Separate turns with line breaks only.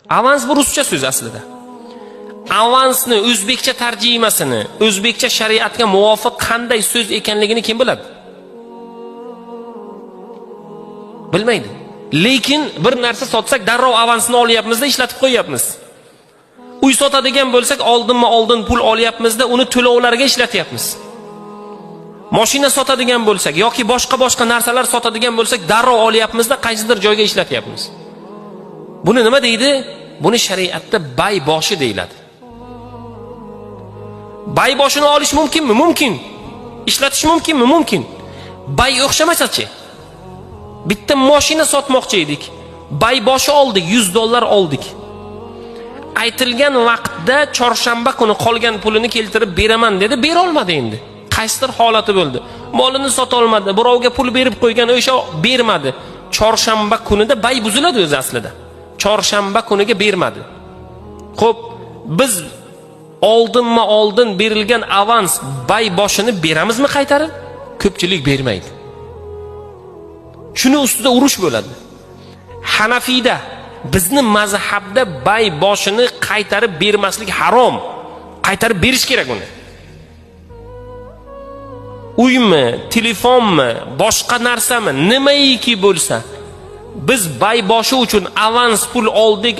Avans bu ruscha so'z aslida. Avansni o'zbekcha tarjimasini, o'zbekcha shariatga muvofiq qanday so'z ekanligini kim biladi? Bilmaydi. Lekin bir narsa sotsak darrov avansini olyapmizda, ishlatib qo'yapmiz. Uy sotadigan bo'lsak, oldin pul olyapmizda, uni to'lovlarga ishlatyapmiz. Mashina sotadigan bo'lsak yoki boshqa narsalar sotadigan bo'lsak, darrov olyapmizda, qaysidir joyga ishlatyapmiz. Buni nima deydi? Buni shariatda bay boshi deyiladi. Bay boshini olish mumkinmi? Mumkin. Ishlatish mumkinmi? Mumkin. Bay o'xshamasa-chi? Bitta mashina sotmoqchi edik. Bay boshi oldik, $100 oldik. Aytilgan vaqtda chorshanba kuni qolgan pulini keltirib beraman dedi, bera olmadi endi. Qaysidir holati bo'ldi. Molini sota olmadi, birovga pul berib qo'ygan, o'sha bermadi. Chorshanba kunida bay buziladi o'zi aslida. Chorshanba kuniga bermadi. Xo'p, biz oldin berilgan avans bay boshini beramizmi qaytarib? Ko'pchilik bermaydi. Shuni ustida urush bo'ladi. Hanafiyda, bizni mazhabda bay boshini qaytarib bermaslik harom. Qaytarib berish kerak uni. Uymi, telefonmi, boshqa narsami, nimaiki bo'lsa, biz bay boshi uchun avans pul oldik.